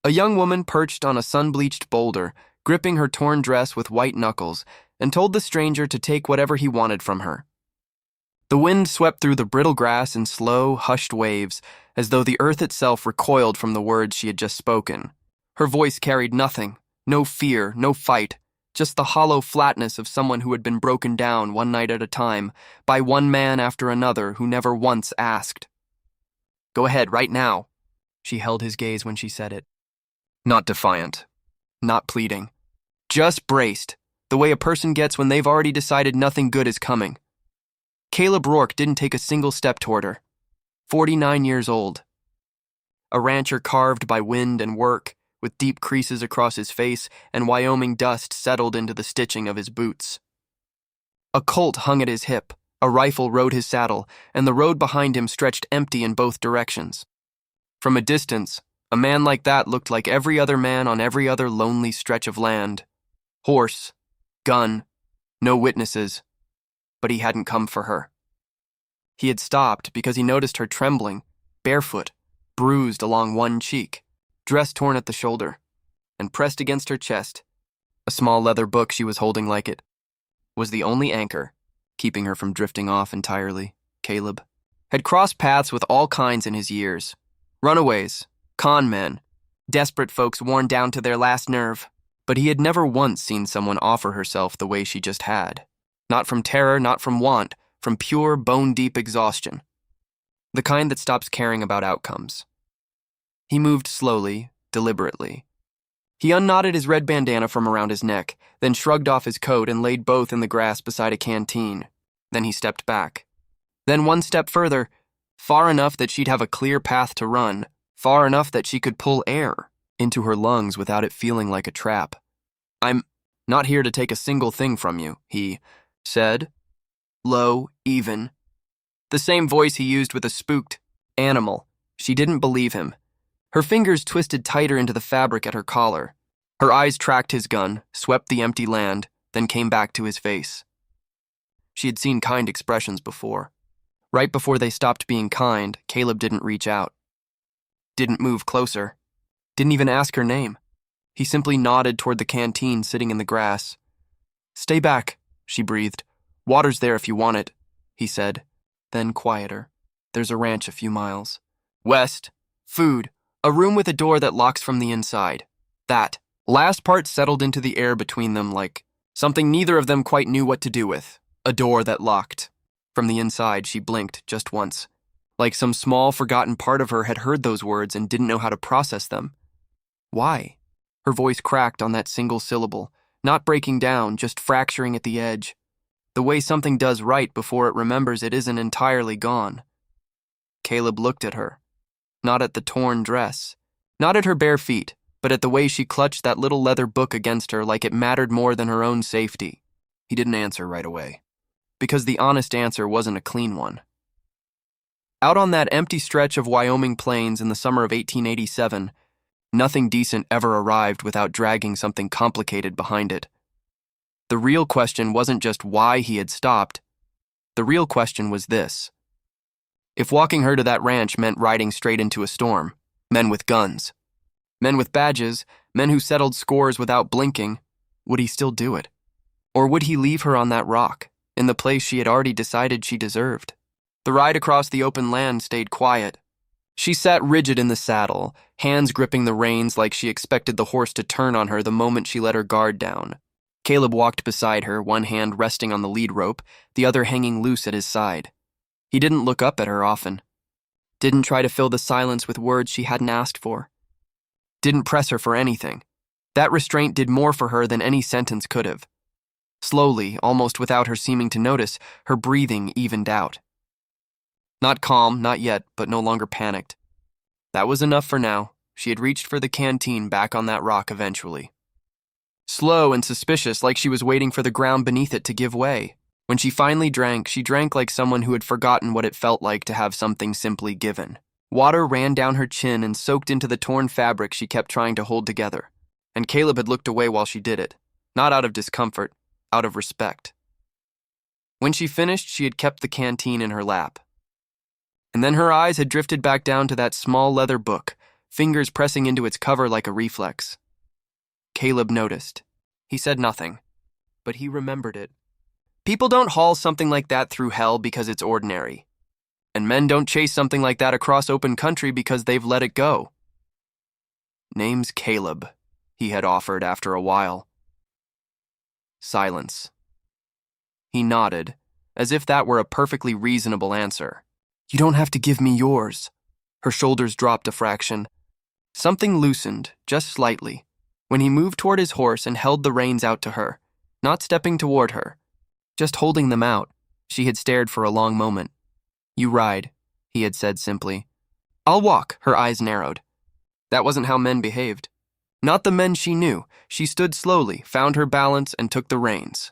A young woman perched on a sun-bleached boulder, gripping her torn dress with white knuckles, and told the stranger to take whatever he wanted from her. The wind swept through the brittle grass in slow, hushed waves, as though the earth itself recoiled from the words she had just spoken. Her voice carried nothing, no fear, no fight, just the hollow flatness of someone who had been broken down one night at a time, by one man after another who never once asked. "Go ahead, right now." She held his gaze when she said it. Not defiant, not pleading, just braced, the way a person gets when they've already decided nothing good is coming. Caleb Rourke didn't take a single step toward her. 49 years old. A rancher carved by wind and work, with deep creases across his face and Wyoming dust settled into the stitching of his boots. A Colt hung at his hip, a rifle rode his saddle, and the road behind him stretched empty in both directions. From a distance, a man like that looked like every other man on every other lonely stretch of land. Horse, gun, no witnesses, but he hadn't come for her. He had stopped because he noticed her trembling, barefoot, bruised along one cheek, dress torn at the shoulder, and pressed against her chest. A small leather book she was holding like it was the only anchor, keeping her from drifting off entirely. Caleb had crossed paths with all kinds in his years. Runaways, con men, desperate folks worn down to their last nerve. But he had never once seen someone offer herself the way she just had. Not from terror, not from want, from pure, bone-deep exhaustion. The kind that stops caring about outcomes. He moved slowly, deliberately. He unknotted his red bandana from around his neck, then shrugged off his coat and laid both in the grass beside a canteen. Then he stepped back. Then one step further, far enough that she'd have a clear path to run, far enough that she could pull air into her lungs without it feeling like a trap. "I'm not here to take a single thing from you," he said. Low, even. The same voice he used with a spooked animal. She didn't believe him. Her fingers twisted tighter into the fabric at her collar. Her eyes tracked his gun, swept the empty land, then came back to his face. She had seen kind expressions before. Right before they stopped being kind, Caleb didn't reach out. Didn't move closer. Didn't even ask her name. He simply nodded toward the canteen sitting in the grass. "Stay back," she breathed. "Water's there if you want it," he said. Then quieter. "There's a ranch a few miles west. Food. A room with a door that locks from the inside." That last part settled into the air between them like something neither of them quite knew what to do with. A door that locked. From the inside, she blinked just once. Like some small, forgotten part of her had heard those words and didn't know how to process them. Why? Her voice cracked on that single syllable, not breaking down, just fracturing at the edge. The way something does right before it remembers it isn't entirely gone. Caleb looked at her. Not at the torn dress. Not at her bare feet, but at the way she clutched that little leather book against her like it mattered more than her own safety. He didn't answer right away. Because the honest answer wasn't a clean one. Out on that empty stretch of Wyoming plains in the summer of 1887, nothing decent ever arrived without dragging something complicated behind it. The real question wasn't just why he had stopped. The real question was this. If walking her to that ranch meant riding straight into a storm, men with guns, men with badges, men who settled scores without blinking, would he still do it? Or would he leave her on that rock, in the place she had already decided she deserved? The ride across the open land stayed quiet. She sat rigid in the saddle, hands gripping the reins like she expected the horse to turn on her the moment she let her guard down. Caleb walked beside her, one hand resting on the lead rope, the other hanging loose at his side. He didn't look up at her often. Didn't try to fill the silence with words she hadn't asked for. Didn't press her for anything. That restraint did more for her than any sentence could have. Slowly, almost without her seeming to notice, her breathing evened out. Not calm, not yet, but no longer panicked. That was enough for now. She had reached for the canteen back on that rock eventually. Slow and suspicious, like she was waiting for the ground beneath it to give way. When she finally drank, she drank like someone who had forgotten what it felt like to have something simply given. Water ran down her chin and soaked into the torn fabric she kept trying to hold together. And Caleb had looked away while she did it, not out of discomfort, out of respect. When she finished, she had kept the canteen in her lap. And then her eyes had drifted back down to that small leather book, fingers pressing into its cover like a reflex. Caleb noticed. He said nothing, but he remembered it. People don't haul something like that through hell because it's ordinary. And men don't chase something like that across open country because they've let it go. Name's Caleb, he had offered after a while. Silence. He nodded, as if that were a perfectly reasonable answer. You don't have to give me yours. Her shoulders dropped a fraction. Something loosened, just slightly, when he moved toward his horse and held the reins out to her, not stepping toward her, just holding them out. She had stared for a long moment. You ride, he had said simply. I'll walk, her eyes narrowed. That wasn't how men behaved. Not the men she knew. She stood slowly, found her balance, and took the reins.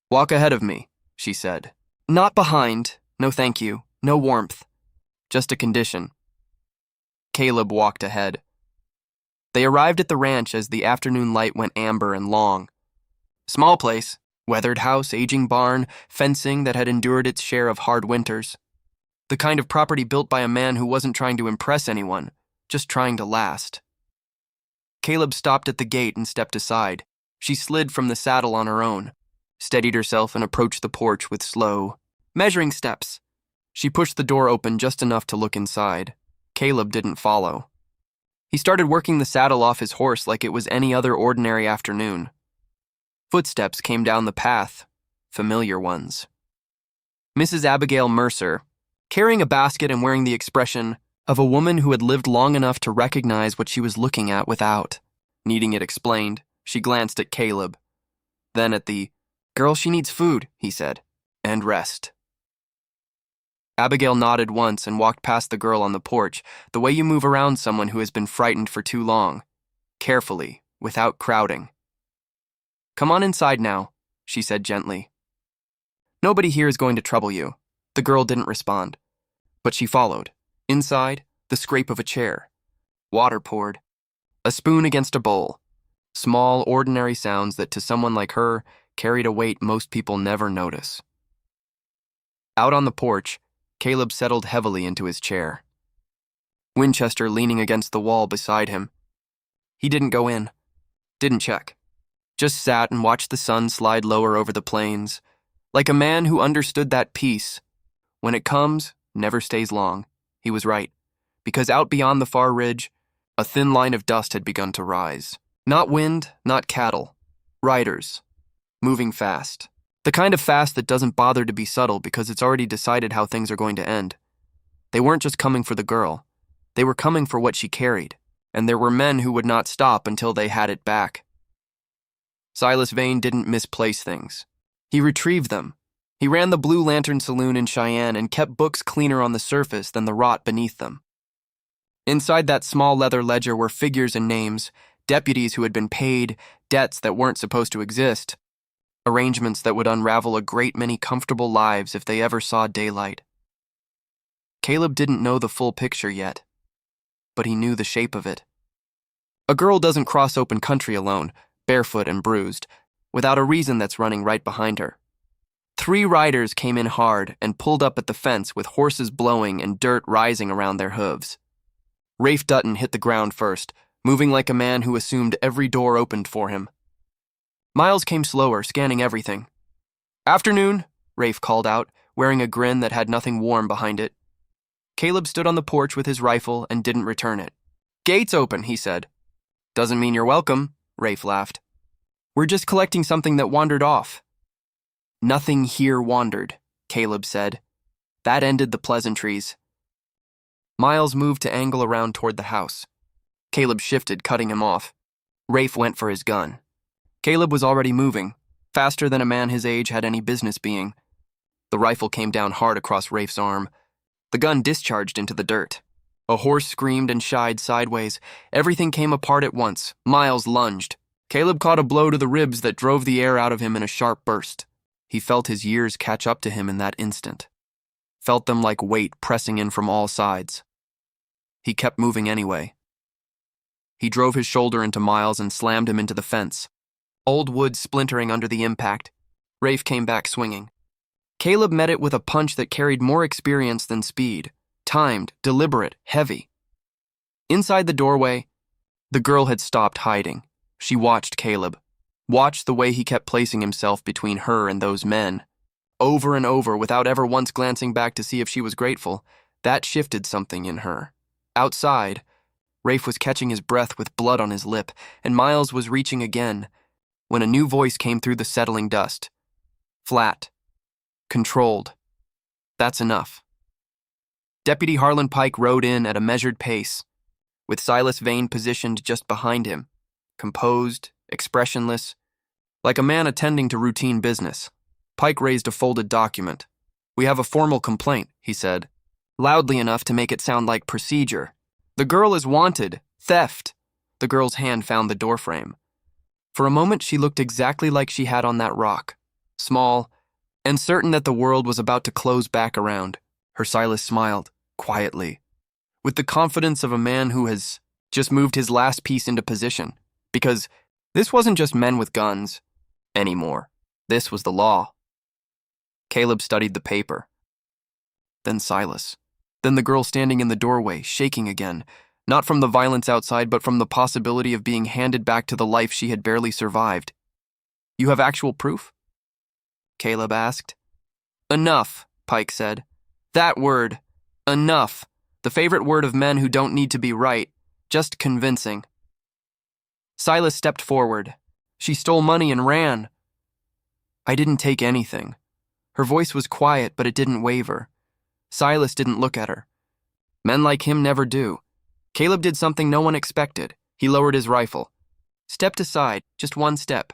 Walk ahead of me, she said. Not behind. No thank you. No warmth. Just a condition. Caleb walked ahead. They arrived at the ranch as the afternoon light went amber and long. Small place, weathered house, aging barn, fencing that had endured its share of hard winters. The kind of property built by a man who wasn't trying to impress anyone, just trying to last. Caleb stopped at the gate and stepped aside. She slid from the saddle on her own, steadied herself and approached the porch with slow, measuring steps. She pushed the door open just enough to look inside. Caleb didn't follow. He started working the saddle off his horse like it was any other ordinary afternoon. Footsteps came down the path, familiar ones. Mrs. Abigail Mercer, carrying a basket and wearing the expression of a woman who had lived long enough to recognize what she was looking at without needing it explained. She glanced at Caleb, then at the girl. She needs food, he said, and rest. Abigail nodded once and walked past the girl on the porch, the way you move around someone who has been frightened for too long, carefully, without crowding. Come on inside now, she said gently. Nobody here is going to trouble you. The girl didn't respond, but she followed. Inside, the scrape of a chair. Water poured. A spoon against a bowl. Small, ordinary sounds that to someone like her carried a weight most people never notice. Out on the porch, Caleb settled heavily into his chair. Winchester leaning against the wall beside him. He didn't go in. Didn't check. Just sat and watched the sun slide lower over the plains, like a man who understood that peace, when it comes, never stays long. He was right, because out beyond the far ridge, a thin line of dust had begun to rise. Not wind, not cattle. Riders. Moving fast. The kind of fast that doesn't bother to be subtle because it's already decided how things are going to end. They weren't just coming for the girl. They were coming for what she carried, and there were men who would not stop until they had it back. Silas Vane didn't misplace things. He retrieved them. He ran the Blue Lantern Saloon in Cheyenne and kept books cleaner on the surface than the rot beneath them. Inside that small leather ledger were figures and names, deputies who had been paid, debts that weren't supposed to exist, arrangements that would unravel a great many comfortable lives if they ever saw daylight. Caleb didn't know the full picture yet, but he knew the shape of it. A girl doesn't cross open country alone, barefoot and bruised, without a reason that's running right behind her. 3 riders came in hard and pulled up at the fence with horses blowing and dirt rising around their hooves. Rafe Dutton hit the ground first, moving like a man who assumed every door opened for him. Miles came slower, scanning everything. Afternoon, Rafe called out, wearing a grin that had nothing warm behind it. Caleb stood on the porch with his rifle and didn't return it. Gates open, he said. Doesn't mean you're welcome, Rafe laughed. We're just collecting something that wandered off. Nothing here wandered, Caleb said. That ended the pleasantries. Miles moved to angle around toward the house. Caleb shifted, cutting him off. Rafe went for his gun. Caleb was already moving, faster than a man his age had any business being. The rifle came down hard across Rafe's arm. The gun discharged into the dirt. A horse screamed and shied sideways. Everything came apart at once. Miles lunged. Caleb caught a blow to the ribs that drove the air out of him in a sharp burst. He felt his years catch up to him in that instant. Felt them like weight pressing in from all sides. He kept moving anyway. He drove his shoulder into Miles and slammed him into the fence. Old wood splintering under the impact. Rafe came back swinging. Caleb met it with a punch that carried more experience than speed. Timed, deliberate, heavy. Inside the doorway, the girl had stopped hiding. She watched Caleb, watched the way he kept placing himself between her and those men. Over and over, without ever once glancing back to see if she was grateful, that shifted something in her. Outside, Rafe was catching his breath with blood on his lip, and Miles was reaching again, when a new voice came through the settling dust. Flat. Controlled. That's enough. Deputy Harlan Pike rode in at a measured pace, with Silas Vane positioned just behind him, composed, expressionless, like a man attending to routine business. Pike raised a folded document. "We have a formal complaint," he said, loudly enough to make it sound like procedure. "The girl is wanted. Theft." The girl's hand found the doorframe. For a moment, she looked exactly like she had on that rock, small, and certain that the world was about to close back around. Her Silas smiled, quietly, with the confidence of a man who has just moved his last piece into position, because this wasn't just men with guns anymore. This was the law. Caleb studied the paper. Then Silas. Then the girl standing in the doorway, shaking again, not from the violence outside, but from the possibility of being handed back to the life she had barely survived. "You have actual proof?" Caleb asked. "Enough," Pike said. "That word. Enough. The favorite word of men who don't need to be right, just convincing." Silas stepped forward. "She stole money and ran." "I didn't take anything." Her voice was quiet, but it didn't waver. Silas didn't look at her. Men like him never do. Caleb did something no one expected. He lowered his rifle. Stepped aside, just one step.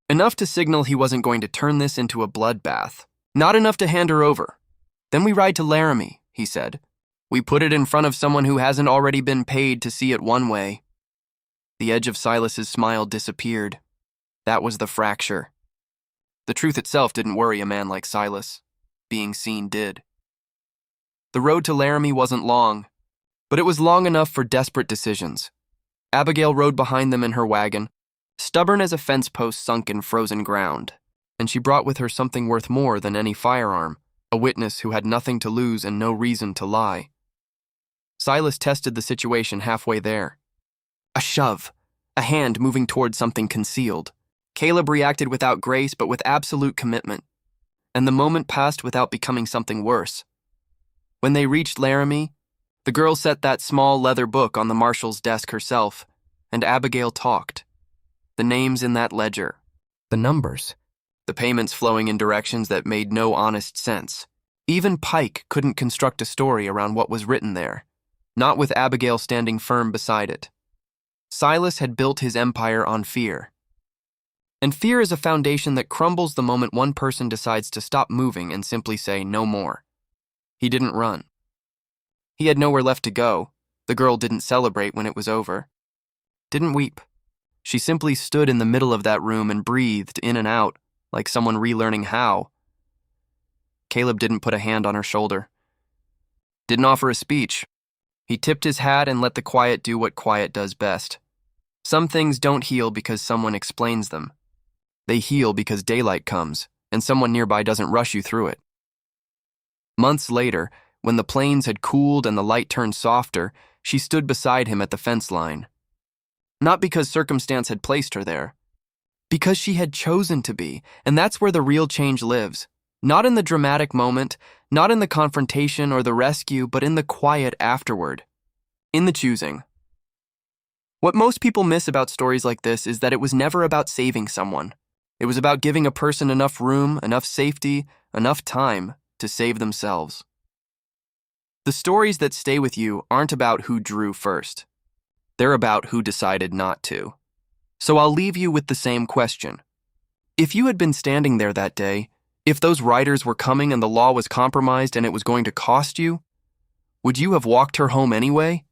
Enough to signal he wasn't going to turn this into a bloodbath. Not enough to hand her over. "Then we ride to Laramie," he said. "We put it in front of someone who hasn't already been paid to see it one way." The edge of Silas's smile disappeared. That was the fracture. The truth itself didn't worry a man like Silas. Being seen did. The road to Laramie wasn't long, but it was long enough for desperate decisions. Abigail rode behind them in her wagon, stubborn as a fence post sunk in frozen ground, and she brought with her something worth more than any firearm, a witness who had nothing to lose and no reason to lie. Silas tested the situation halfway there. A shove, a hand moving toward something concealed. Caleb reacted without grace but with absolute commitment, and the moment passed without becoming something worse. When they reached Laramie, the girl set that small leather book on the marshal's desk herself, and Abigail talked. The names in that ledger, the numbers, the payments flowing in directions that made no honest sense. Even Pike couldn't construct a story around what was written there, not with Abigail standing firm beside it. Silas had built his empire on fear. And fear is a foundation that crumbles the moment one person decides to stop moving and simply say no more. He didn't run. He had nowhere left to go. The girl didn't celebrate when it was over. Didn't weep. She simply stood in the middle of that room and breathed in and out, like someone relearning how. Caleb didn't put a hand on her shoulder. Didn't offer a speech. He tipped his hat and let the quiet do what quiet does best. Some things don't heal because someone explains them. They heal because daylight comes, and someone nearby doesn't rush you through it. Months later, when the plains had cooled and the light turned softer, she stood beside him at the fence line. Not because circumstance had placed her there. Because she had chosen to be, and that's where the real change lives. Not in the dramatic moment, not in the confrontation or the rescue, but in the quiet afterward. In the choosing. What most people miss about stories like this is that it was never about saving someone. It was about giving a person enough room, enough safety, enough time to save themselves. The stories that stay with you aren't about who drew first. They're about who decided not to. So I'll leave you with the same question. If you had been standing there that day, if those riders were coming and the law was compromised and it was going to cost you, would you have walked her home anyway?